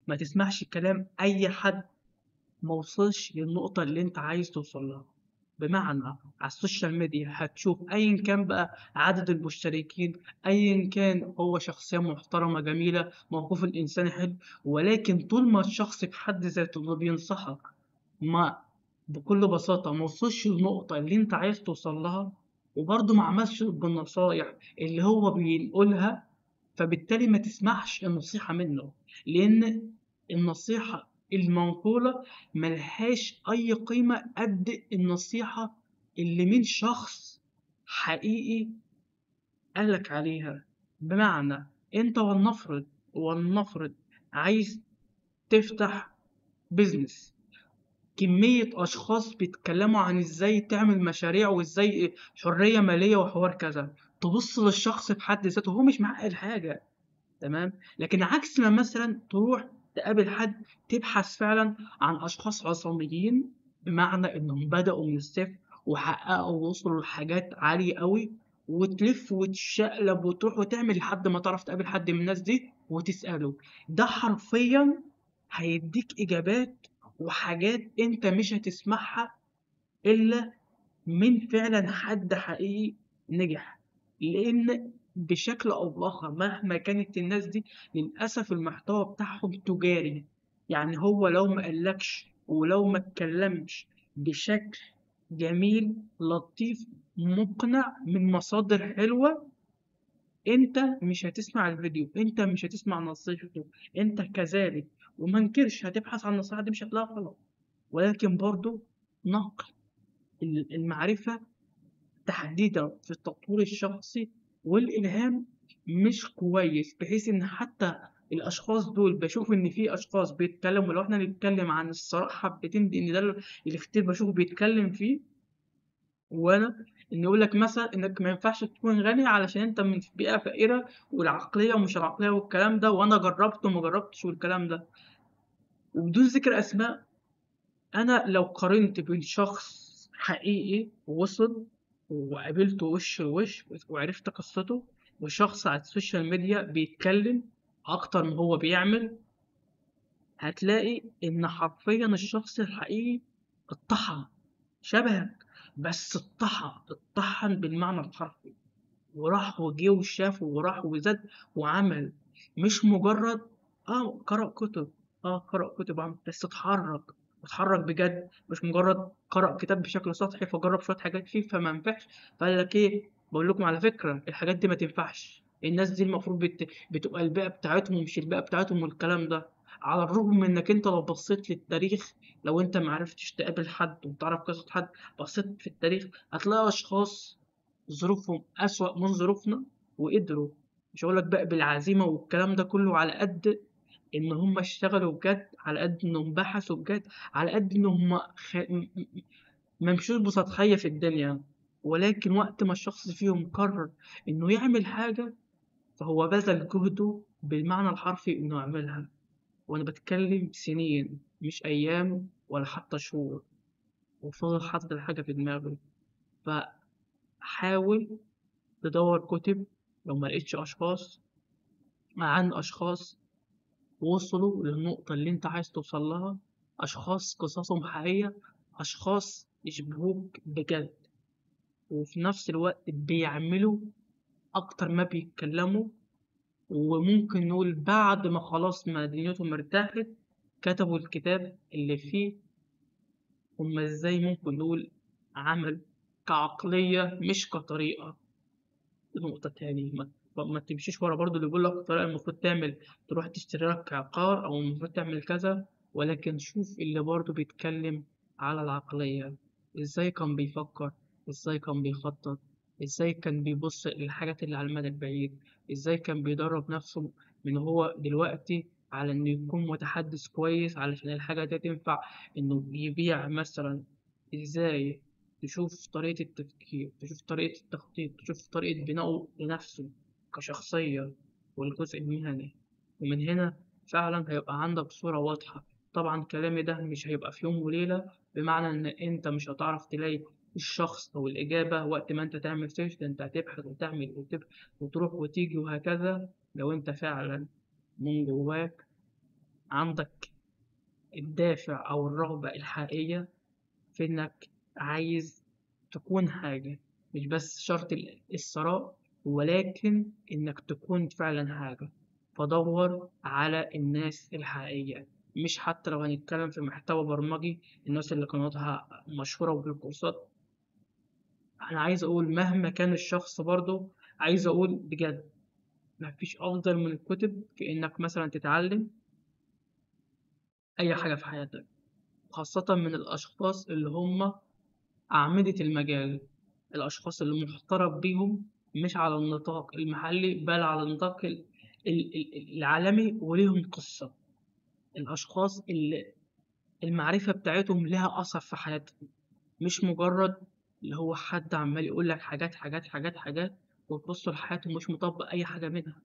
ما تسمعش كلام أي حد ما وصلش للنقطة اللي أنت عايز توصل لها. بمعنى على السوشيال ميديا هتشوف أيا كان بقى عدد المشتركين، أيا كان هو شخصية محترمة جميلة موقفه الإنساني حلو، ولكن طول ما الشخص في حد ذاته اللي بينصحك ما بكل بساطة ما وصلش للنقطة اللي أنت عايز توصل لها، وبرضه ما عملش بالنصايح اللي هو بينقلها، فبالتالي ما تسمعش النصيحة منه. لأن النصيحة المنقولة ملهاش أي قيمة قد النصيحة اللي من شخص حقيقي قالك عليها. بمعنى أنت ولنفرض عايز تفتح بيزنس، كمية أشخاص بيتكلموا عن إزاي تعمل مشاريع وإزاي حرية مالية وحوار كذا، تبص للشخص بحد ذاته هو مش معقد حاجة، تمام. لكن عكس ما مثلا تروح تقابل حد تبحث فعلا عن اشخاص عصاميين، بمعنى انهم بدأوا من الصفر وحققوا ووصلوا لحاجات عالية قوي، وتلف وتشقلب وتروح وتعمل لحد ما تعرف تقابل حد من الناس دي وتسأله. ده حرفيا هيديك اجابات وحاجات انت مش هتسمعها الا من فعلا حد حقيقي نجح. لأن بشكل أو بآخر مهما كانت الناس دي للأسف المحتوى بتاعهم تجاري. يعني هو لو ما قالكش ولو ما اتكلمش بشكل جميل لطيف مقنع من مصادر حلوة، انت مش هتسمع الفيديو، انت مش هتسمع نصيحته، انت كذلك. وما انكرش هتبحث عن النصيحة دي مش هتلاقيها غلط، ولكن برضو نقل المعرفة تحديدا في التطوير الشخصي والإلهام مش كويس، بحيث إن حتى الأشخاص دول بشوف إن في أشخاص بيتكلموا، لو إحنا نتكلم عن الصراحة بتندي إن ده اللي كتير بشوفه بيتكلم فيه. وأنا إن يقول لك مثلا إنك ما ينفعش تكون غني علشان أنت من بيئة فقيرة، والعقلية ومش العقلية والكلام ده، وأنا جربت وما جربتش والكلام ده، وبدون ذكر أسماء. أنا لو قارنت بين شخص حقيقي وصل وقابلته وش لوش وعرفت قصته، وشخص على السوشيال ميديا بيتكلم أكتر ما هو بيعمل، هتلاقي إن حرفيا الشخص الحقيقي اتطحن شبهك، بس اتطحن بالمعنى الحرفي، وراح وجه وشاف وراح وزاد وعمل، مش مجرد قرأ كتب. قرأ كتب وعمل، بس اتحرك بجد، مش مجرد قرأ كتاب بشكل سطحي فجرب شوية حاجات فيه فما ينفعش، فقال لك ايه بقول لكم على فكرة الحاجات دي ما تنفعش، الناس دي المفروض بتبقى البيئة بتاعتهم مش البيئة بتاعتهم والكلام ده. على الرغم من انك انت لو بصيت للتاريخ، لو انت معرفتش تقابل حد وتعرف قصة حد، بصيت في التاريخ هتلاقي اشخاص ظروفهم أسوأ من ظروفنا وقدروا. مش هقولك بقى بالعزيمة والكلام ده كله، على قد إن هم اشتغلوا بجد، على قد إنهم بحثوا بجد، على قد إنهم ممشوش بسطحية في الدنيا، ولكن وقت ما الشخص فيهم قرر إنه يعمل حاجة فهو بذل جهده بالمعنى الحرفي إنه يعملها. وأنا بتكلم سنين مش أيام ولا حتى شهور، وفضل حاطط الحاجة في دماغه. فحاول تدور كتب، لو ما لقيتش أشخاص، عن أشخاص وصلوا للنقطة اللي أنت عايز توصل لها، أشخاص قصصهم حقيقية، أشخاص يشبهوك بجد، وفي نفس الوقت بيعملوا أكتر ما بيتكلموا. وممكن نقول بعد ما خلاص ما دنيتهم ارتاحت كتبوا الكتاب اللي فيه هما إزاي ممكن نقول عمل كعقلية مش كطريقة. نقطة تاني، ما تمشيش ورا برضو اللي بيقول لك الطريقة المفروض تعمل، تروح تشتري لك عقار أو المفروض تعمل كذا، ولكن شوف اللي برضو بيتكلم على العقلية، إزاي كان بيفكر، إزاي كان بيخطط، إزاي كان بيبص للحاجات اللي على المدى البعيد، إزاي كان بيدرب نفسه من هو دلوقتي على إنه يكون متحدث كويس علشان الحاجة دي تنفع، إنه يبيع مثلا. إزاي تشوف طريقة التفكير، تشوف طريقة التخطيط، تشوف طريقة بناؤه لنفسه كشخصية والجزء المهني. ومن هنا فعلا هيبقى عندك صورة واضحة. طبعا كلامي ده مش هيبقى في يوم وليلة، بمعنى إن أنت مش هتعرف تلاقي الشخص أو الإجابة وقت ما أنت تعمل سيرش، ده أنت هتبحث وتعمل وتروح وتيجي وهكذا. لو أنت فعلا من جواك عندك الدافع أو الرغبة الحقيقية في إنك عايز تكون حاجة، مش بس شرط الثراء، ولكن إنك تكون فعلا حاجة. فدور على الناس الحقيقية، مش حتى لو هنتكلم في محتوى برمجي، الناس اللي قناتها مشهورة وبالكورسات. أنا عايز أقول مهما كان الشخص برضه، عايز أقول بجد مفيش أفضل من الكتب في إنك مثلا تتعلم أي حاجة في حياتك، خاصة من الأشخاص اللي هم أعمدة المجال، الأشخاص اللي محترف بيهم مش على النطاق المحلي بل على النطاق العالمي، وليهم قصة. الأشخاص اللي المعرفة بتاعتهم لها أثر في حياتهم، مش مجرد اللي هو حد عمال يقول لك حاجات حاجات حاجات حاجات، وتبص لحياته مش مطبق أي حاجة منها،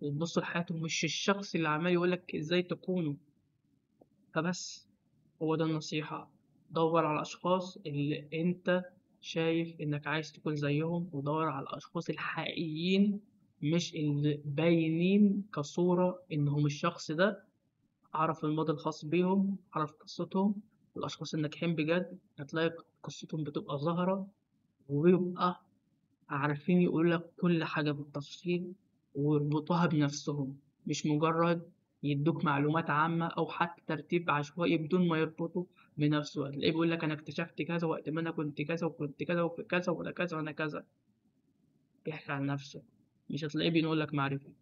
وتبص لحياته مش الشخص اللي عمال يقول لك إزاي تكونه. فبس هو ده النصيحة، دور على الأشخاص اللي أنت شايف إنك عايز تكون زيهم، ودور على الأشخاص الحقيقيين، مش اللي باينين كصورة إنهم الشخص ده. أعرف الماضي الخاص بيهم، أعرف قصتهم. الأشخاص الناجحين بجد هتلاقي قصتهم بتبقى ظاهرة، وبيبقى عارفين يقول لك كل حاجة بالتفصيل، ويربطوها بنفسهم، مش مجرد يدوك معلومات عامة أو حتى ترتيب عشوائي بدون ما يربطوا بنفسه. هتلاقيه بيقول لك أنا اكتشفت كذا وقت ما أنا كنت كذا وكنت كذا وفي كذا وأنا كذا وأنا كذا، بيحكي عن نفسه. مش هتلاقيه بيقول لك معرفة،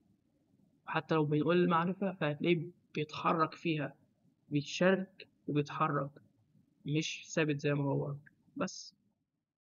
حتى لو بيقول المعرفة فهتلاقيه بيتحرك فيها، بيتشارك وبيتحرك، مش ثابت زي ما هو. بس